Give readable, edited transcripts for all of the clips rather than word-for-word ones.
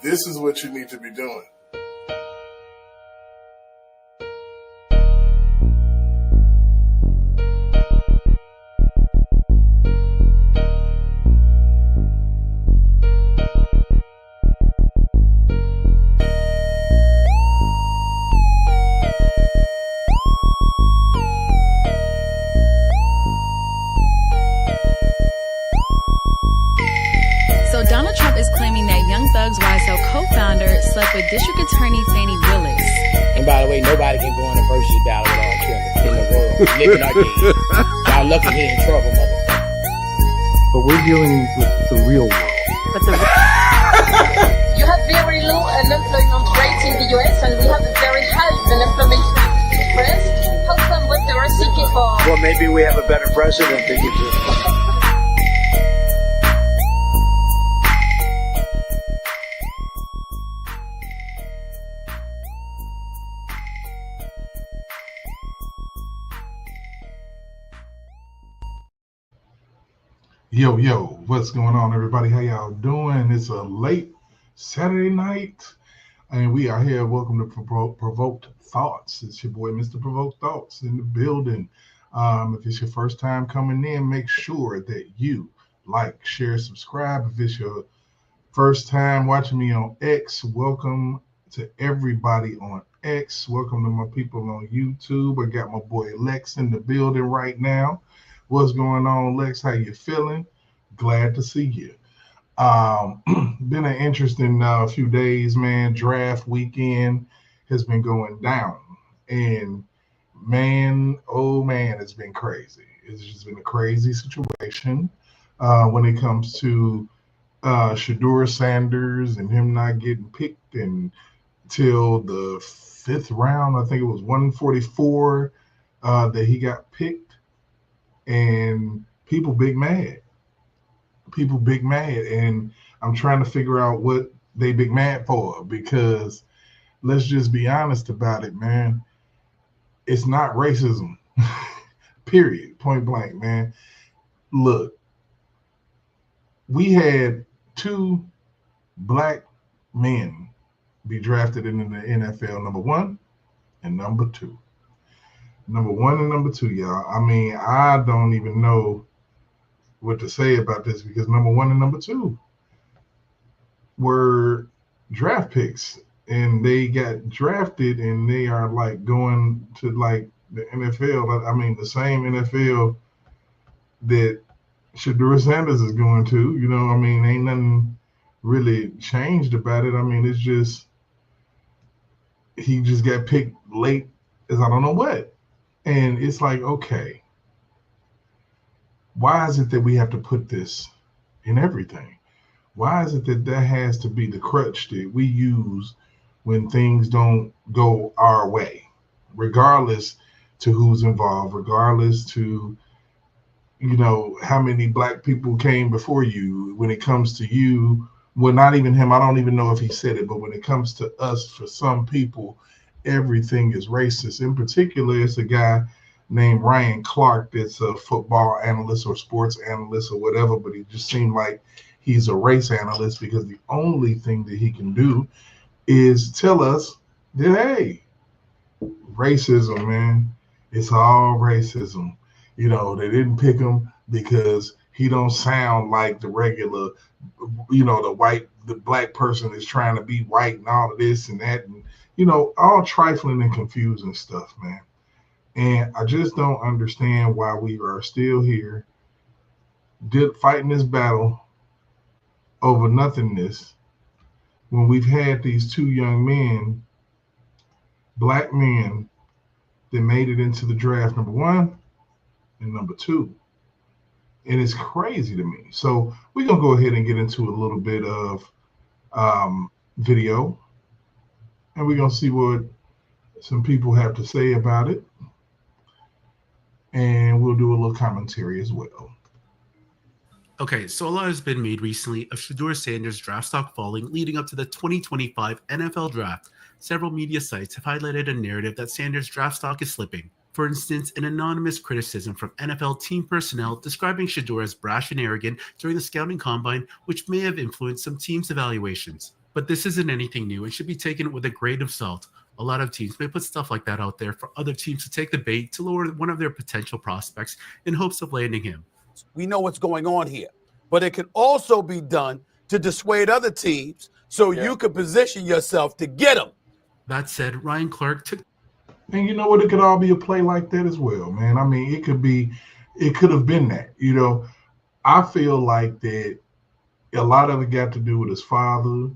This is what you need to be doing. So Donald Trump is claiming that Young Thug's YSL co-founder slept with District Attorney Fani Willis. And by the way, nobody can go in a versus battle with R. Kelly in the world. Living or dead. Y'all lucky he in trouble, motherfucker. But we're dealing with the real world. But the You have very low unemployment rate in the US and we have a very high unemployment rate in the France. How come what they were seeking for? Well, maybe we have a better president than you do. Yo, what's going on, everybody? How y'all doing? It's a late Saturday night, and we are here. Welcome to Provoked Thoughts. It's your boy, Mr. Provoked Thoughts, in the building. If it's your first time coming in, make sure that you like, share, subscribe. If it's your first time watching me on X, welcome to everybody on X. Welcome to my people on YouTube. I got my boy Lex in the building right now. What's going on, Lex? How you feeling? Glad to see you. Been an interesting few days, man. Draft weekend has been going down. And man, oh man, it's been crazy. It's just been a crazy situation when it comes to Shadeur Sanders and him not getting picked until the fifth round. I think it was 144 that he got picked. And people big mad. And I'm trying to figure out what they big mad for, because let's just be honest about it, man. It's not racism. Period. Point blank, man. Look, we had two black men be drafted in the NFL, number one and number two. Number one and number two, y'all. I mean, I don't even know what to say about this, because number one and number two were draft picks, and they got drafted, and they are like going to like the NFL. I mean, the same NFL that Shadeur Sanders is going to. You know, I mean, ain't nothing really changed about it. I mean, it's just he just got picked late as I don't know what. And it's like, okay, why is it that we have to put this in everything? Why is it that that has to be the crutch that we use when things don't go our way, regardless to who's involved, regardless to, you know, how many black people came before you? When it comes to you, well, not even him, I don't even know if he said it, but when it comes to us, for some people, everything is racist. In particular, it's a guy named Ryan Clark that's a football analyst or sports analyst or whatever, but he just seemed like he's a race analyst, because the only thing that he can do is tell us that, hey, racism, man, it's all racism. You know, they didn't pick him because he don't sound like the regular, you know, the black person is trying to be white and all of this and that, and you know, all trifling and confusing stuff, man. And I just don't understand why we are still here fighting this battle over nothingness when we've had these two young men, black men, that made it into the draft, number one and number two. And it's crazy to me. So we're going to go ahead and get into a little bit of video. And we're going to see what some people have to say about it. And we'll do a little commentary as well. Okay, so a lot has been made recently of Shadeur Sanders' draft stock falling leading up to the 2025 NFL Draft. Several media sites have highlighted a narrative that Sanders' draft stock is slipping. For instance, an anonymous criticism from NFL team personnel describing Shadeur as brash and arrogant during the scouting combine, which may have influenced some teams' evaluations. But this isn't anything new. It should be taken with a grain of salt. A lot of teams may put stuff like that out there for other teams to take the bait to lower one of their potential prospects in hopes of landing him. We know what's going on here, but it can also be done to dissuade other teams so you can position yourself to get them. That said, Ryan Clark took. And you know what? It could all be a play like that as well, man. I mean, it could have been that. You know, I feel like that a lot of it got to do with his father.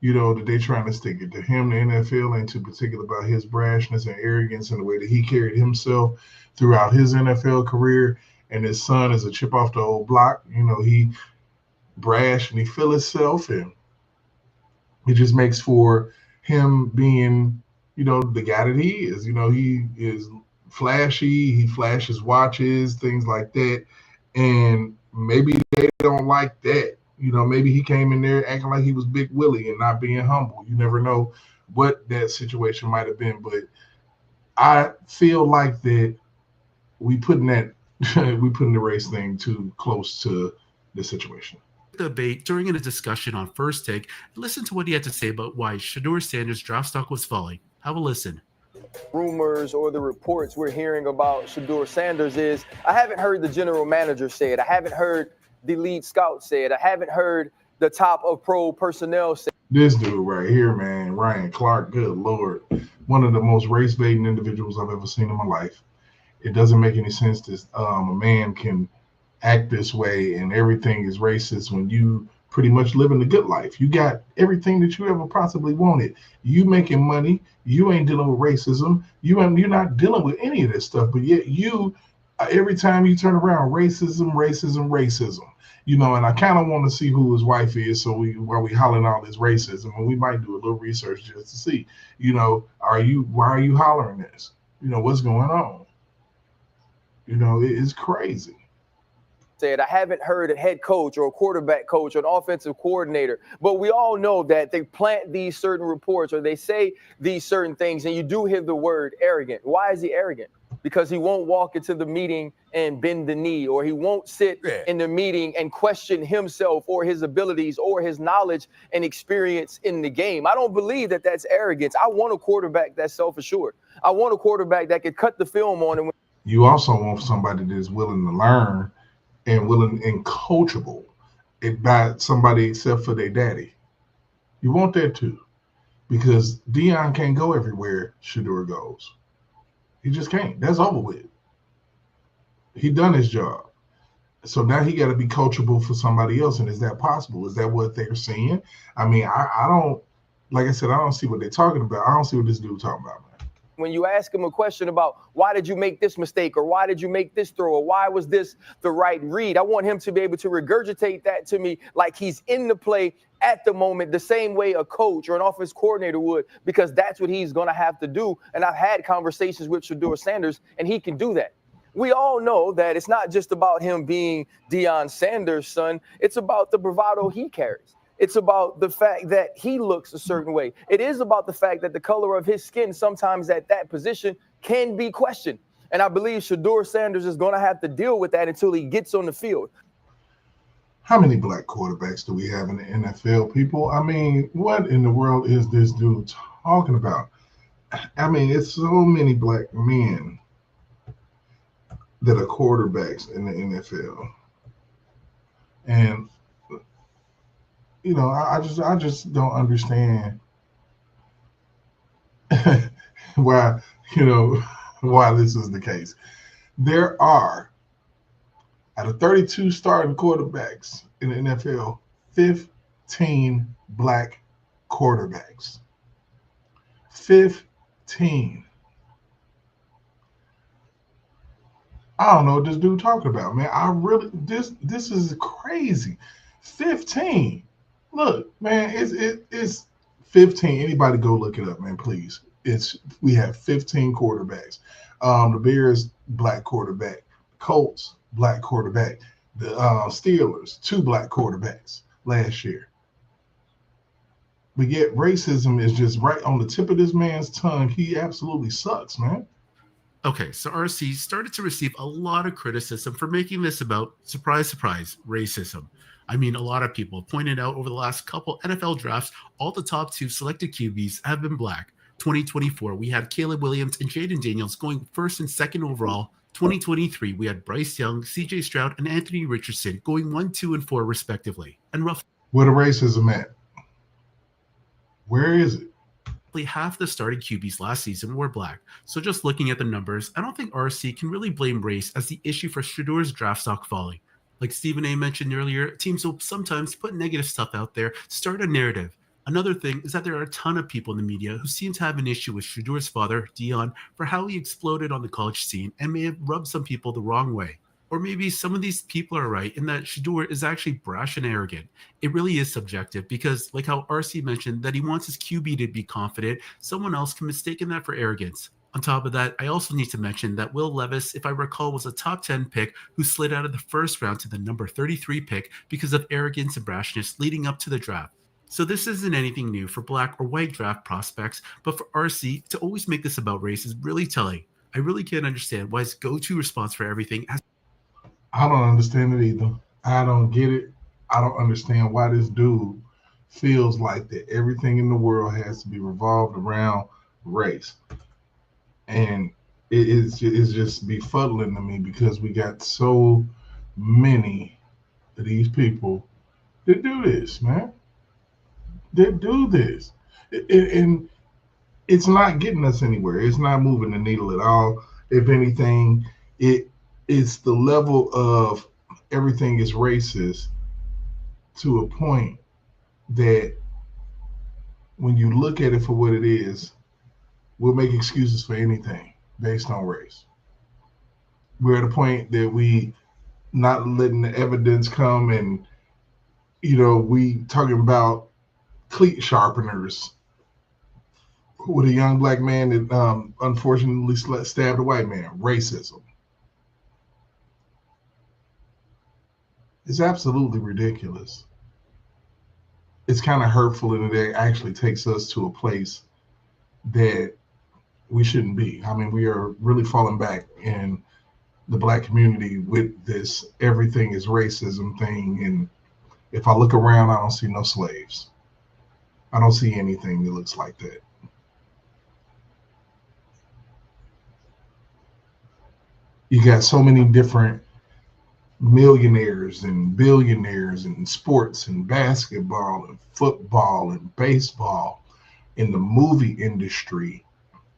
You know, that they're trying to stick it to him, the NFL, and to particular about his brashness and arrogance and the way that he carried himself throughout his NFL career. And his son is a chip off the old block. You know, he brash and he feel himself, and it just makes for him being, you know, the guy that he is. You know, he is flashy. He flashes watches, things like that. And maybe they don't like that. You know, maybe he came in there acting like he was Big Willie and not being humble. You never know what that situation might have been. But I feel like that we putting the race thing too close to the situation. Debate during a discussion on First Take. Listen to what he had to say about why Shadeur Sanders' draft stock was falling. Have a listen. Rumors or the reports we're hearing about Shadeur Sanders is, I haven't heard the general manager say it. I haven't heard the lead scout say it. I haven't heard the top of pro personnel say it. This dude right here, man, Ryan Clark, good Lord. One of the most race-baiting individuals I've ever seen in my life. It doesn't make any sense that a man can act this way and everything is racist when you pretty much living the good life. You got everything that you ever possibly wanted. You making money. You ain't dealing with racism. You're not dealing with any of this stuff. But yet you, every time you turn around, racism. You know, and I kind of want to see who his wife is, so while we hollering all this racism, and we might do a little research just to see, you know, why are you hollering this? You know, what's going on? You know, it's crazy. Said, I haven't heard a head coach or a quarterback coach or an offensive coordinator, but we all know that they plant these certain reports or they say these certain things, and you do hear the word arrogant. Why is he arrogant? Because he won't walk into the meeting and bend the knee, or he won't sit in the meeting and question himself or his abilities or his knowledge and experience in the game. I don't believe that that's arrogance. I want a quarterback that's self-assured. I want a quarterback that could cut the film on him. You also want somebody that is willing to learn and willing and coachable by somebody except for their daddy. You want that too, because Deion can't go everywhere Shadeur goes. He just can't. That's over with. He done his job. So now he got to be coachable for somebody else. And is that possible? Is that what they're saying? I mean, I don't, like I said, I don't see what they're talking about. I don't see what this dude talking about, man. When you ask him a question about why did you make this mistake or why did you make this throw or why was this the right read, I want him to be able to regurgitate that to me like he's in the play at the moment, the same way a coach or an offense coordinator would, because that's what he's going to have to do. And I've had conversations with Shadeur Sanders, and he can do that. We all know that it's not just about him being Deion Sanders' son. It's about the bravado he carries. It's about the fact that he looks a certain way. It is about the fact that the color of his skin sometimes at that position can be questioned. And I believe Shadeur Sanders is going to have to deal with that until he gets on the field. How many black quarterbacks do we have in the NFL, people? I mean, what in the world is this dude talking about? I mean, it's so many black men that are quarterbacks in the NFL. And you know, I just don't understand why this is the case. There are, out of 32 starting quarterbacks in the NFL, 15 black quarterbacks. 15. I don't know what this dude talking about, man. This is crazy. 15. Look, man, it's 15. Anybody go look it up, man, please. We have 15 quarterbacks. The Bears, black quarterback. Colts, black quarterback. The Steelers, 2 black quarterbacks last year. But yet racism is just right on the tip of this man's tongue. He absolutely sucks, man. Okay, so RC started to receive a lot of criticism for making this about, surprise, surprise, racism. I mean, a lot of people pointed out over the last couple NFL drafts, all the top 2 selected QBs have been black. 2024, we had Caleb Williams and Jaden Daniels going first and second overall. 2023, we had Bryce Young, CJ Stroud, and Anthony Richardson going 1, 2, and 4 respectively. And roughly Where the racism at? Where is it? half the starting QBs last season were black. So just looking at the numbers, I don't think RC can really blame race as the issue for Shadeur's draft stock falling. Like Stephen A mentioned earlier, teams will sometimes put negative stuff out there to start a narrative. Another thing is that there are a ton of people in the media who seem to have an issue with Shadeur's father, Dion, for how he exploded on the college scene and may have rubbed some people the wrong way. Or maybe some of these people are right in that Shadeur is actually brash and arrogant. It really is subjective because, like how RC mentioned, that he wants his QB to be confident, someone else can mistake that for arrogance. On top of that, I also need to mention that Will Levis, if I recall, was a top 10 pick who slid out of the first round to the number 33 pick because of arrogance and brashness leading up to the draft. So this isn't anything new for black or white draft prospects, but for RC to always make this about race is really telling. I really can't understand why his go-to response for everything has. I don't understand it either. I don't get it. I don't understand why this dude feels like that everything in the world has to be revolved around race. And it's just befuddling to me because we got so many of these people that do this, man. That do this. And it's not getting us anywhere. It's not moving the needle at all. If anything, it's the level of everything is racist to a point that when you look at it for what it is, we'll make excuses for anything based on race. We're at a point that we not letting the evidence come, and we talking about cleat sharpeners with a young black man that unfortunately stabbed a white man. Racism. It's absolutely ridiculous. It's kind of hurtful, and it actually takes us to a place that we shouldn't be. I mean, we are really falling back in the black community with this everything is racism thing. And if I look around, I don't see no slaves. I don't see anything that looks like that. You got so many different millionaires and billionaires in sports and basketball and football and baseball, in the movie industry.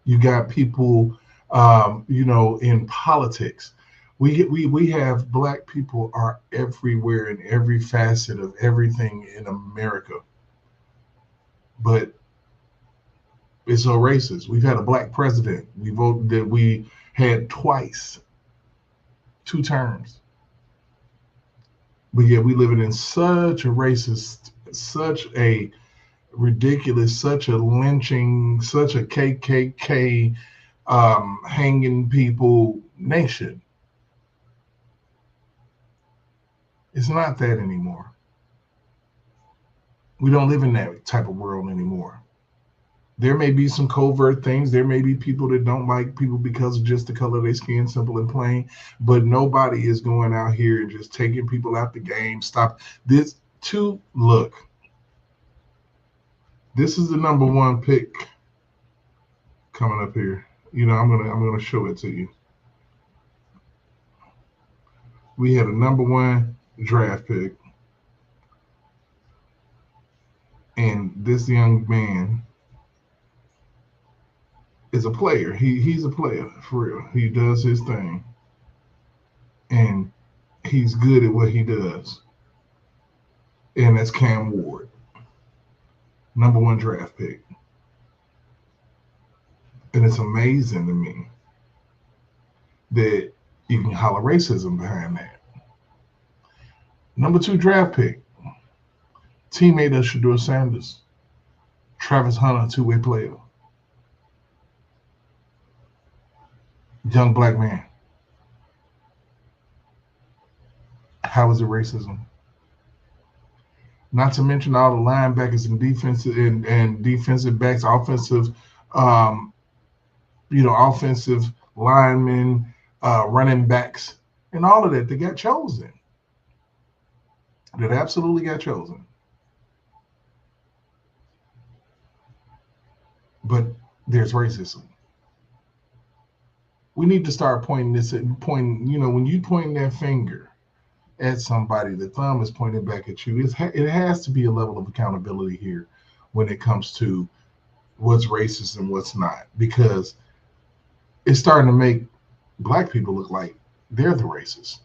You got people, in politics. We have black people are everywhere in every facet of everything in America. But it's so racist. We've had a black president. We voted that we had twice, 2 terms. But yet we living in such a racist, such a ridiculous, such a lynching, such a KKK hanging people nation. It's not that anymore. We don't live in that type of world anymore. There may be some covert things. There may be people that don't like people because of just the color of their skin, simple and plain. But nobody is going out here and just taking people out the game. Stop this. Look, this is the number 1 pick coming up here. I'm gonna show it to you. We had a number 1 draft pick, and this young man is a player. He's a player for real. He does his thing, and he's good at what he does. And that's Cam Ward, number 1 draft pick. And it's amazing to me that you can holler racism behind that. Number 2 draft pick, teammate of Shadeur Sanders, Travis Hunter, 2-way player. Young black man. How is it racism? Not to mention all the linebackers and defensive and defensive backs, offensive linemen, running backs, and all of that got chosen. That absolutely got chosen. But there's racism. We need to start pointing, when you point that finger at somebody, the thumb is pointing back at you. It has to be a level of accountability here when it comes to what's racist and what's not, because it's starting to make black people look like they're the racists.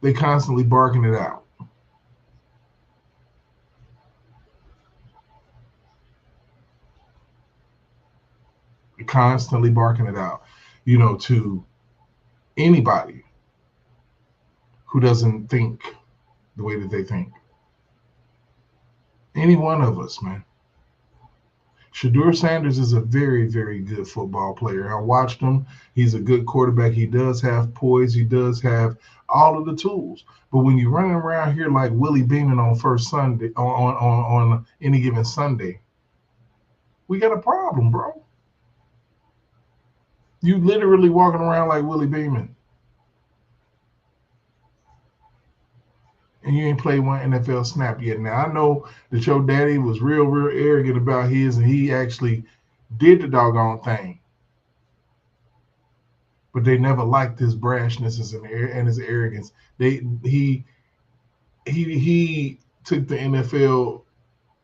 They constantly barking it out. Constantly barking it out, to anybody who doesn't think the way that they think. Any one of us, man. Shadeur Sanders is a very, very good football player. I watched him. He's a good quarterback. He does have poise. He does have all of the tools. But when you're running around here like Willie Beeman on first Sunday, on any given Sunday, we got a problem, bro. You literally walking around like Willie Beeman. And you ain't played one NFL snap yet. Now, I know that your daddy was real, real arrogant about his, and he actually did the doggone thing. But they never liked his brashness and his arrogance. He took the NFL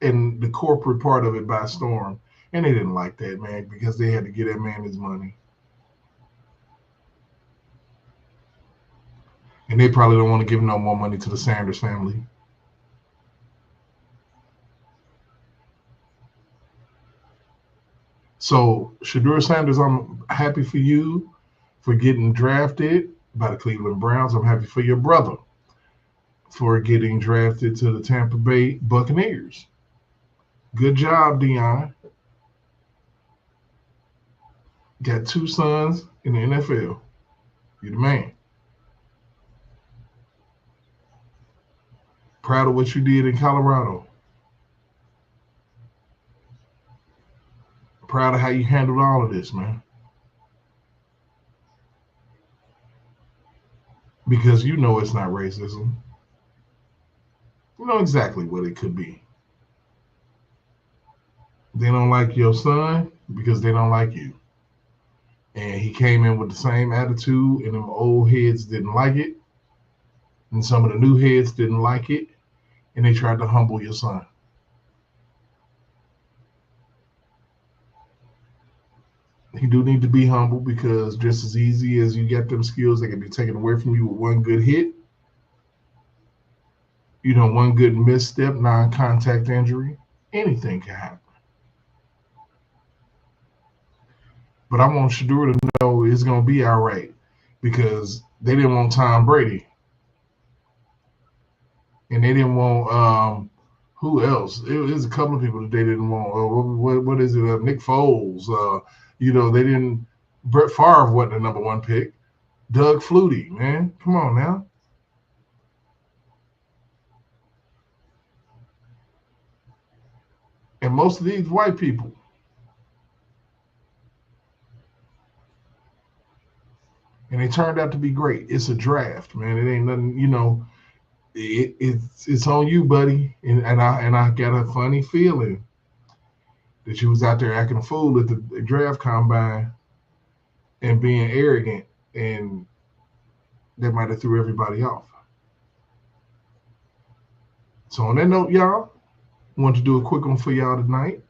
and the corporate part of it by storm. And they didn't like that, man, because they had to get that man his money. And they probably don't want to give no more money to the Sanders family. So, Shadeur Sanders, I'm happy for you for getting drafted by the Cleveland Browns. I'm happy for your brother for getting drafted to the Tampa Bay Buccaneers. Good job, Dion. Got 2 sons in the NFL. You're the man. Proud of what you did in Colorado. Proud of how you handled all of this, man. Because you know it's not racism. You know exactly what it could be. They don't like your son because they don't like you. And he came in with the same attitude, and them old heads didn't like it. And some of the new heads didn't like it. And they tried to humble your son. He do need to be humble, because just as easy as you get them skills, they can be taken away from you with one good hit. One good misstep, non-contact injury. Anything can happen. But I want Shadeur to know it's going to be all right, because they didn't want Tom Brady. And they didn't want who else? There's a couple of people that they didn't want. What is it? Nick Foles. They didn't. Brett Favre wasn't the number 1 pick. Doug Flutie, man, come on now. And most of these white people. And they turned out to be great. It's a draft, man. It ain't nothing, It's on you, buddy. And I got a funny feeling that you was out there acting a fool at the draft combine and being arrogant, and that might have threw everybody off. So on that note, y'all, I want to do a quick one for y'all tonight.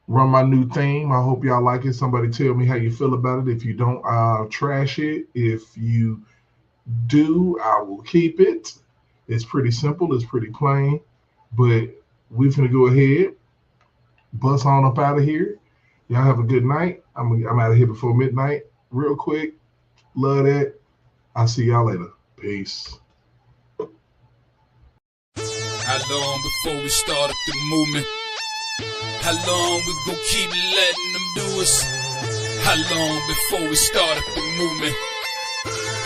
Run my new theme. I hope y'all like it. Somebody tell me how you feel about it. If you don't, I'll trash it. If you do, I will keep it. It's pretty simple. It's pretty plain. But we're going to go ahead, bust on up out of here. Y'all have a good night. I'm out of here before midnight. Real quick. Love that. I'll see y'all later. Peace. How long before we start up the movement? How long we gon' keep letting them do us? How long before we start up the movement?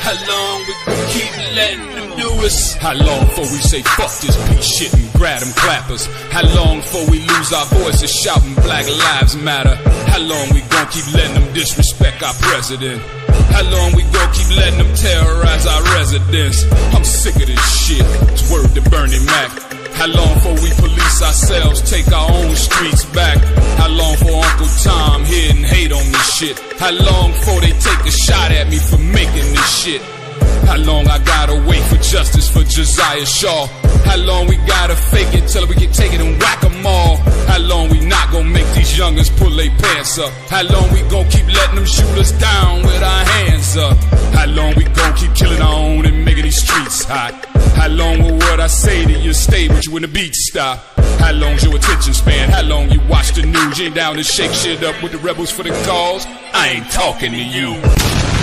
How long we gon' keep letting them do us? How long before we say fuck this piece shit and grab them clappers? How long before we lose our voices shouting Black Lives Matter? How long we gon' keep letting them disrespect our president? How long we gon' keep letting them terrorize our residents? I'm sick of this shit, it's word to Bernie Mac. How long before we police ourselves, take our own streets back? How long for Uncle Tom here and hate on this shit? How long before they take a shot at me for making this shit? How long I gotta wait for justice for Josiah Shaw? How long we gotta fake it till we can take it and whack 'em all? How long we not gonna make these youngers pull their pants up? How long we gonna keep letting them shoot us down with our hands up? How long we gonna keep killing our own and making these streets hot? How long will what I say to you stay with you when the beat stop? How long's your attention span? How long you watch the news? You ain't down to shake shit up with the rebels for the cause? I ain't talking to you.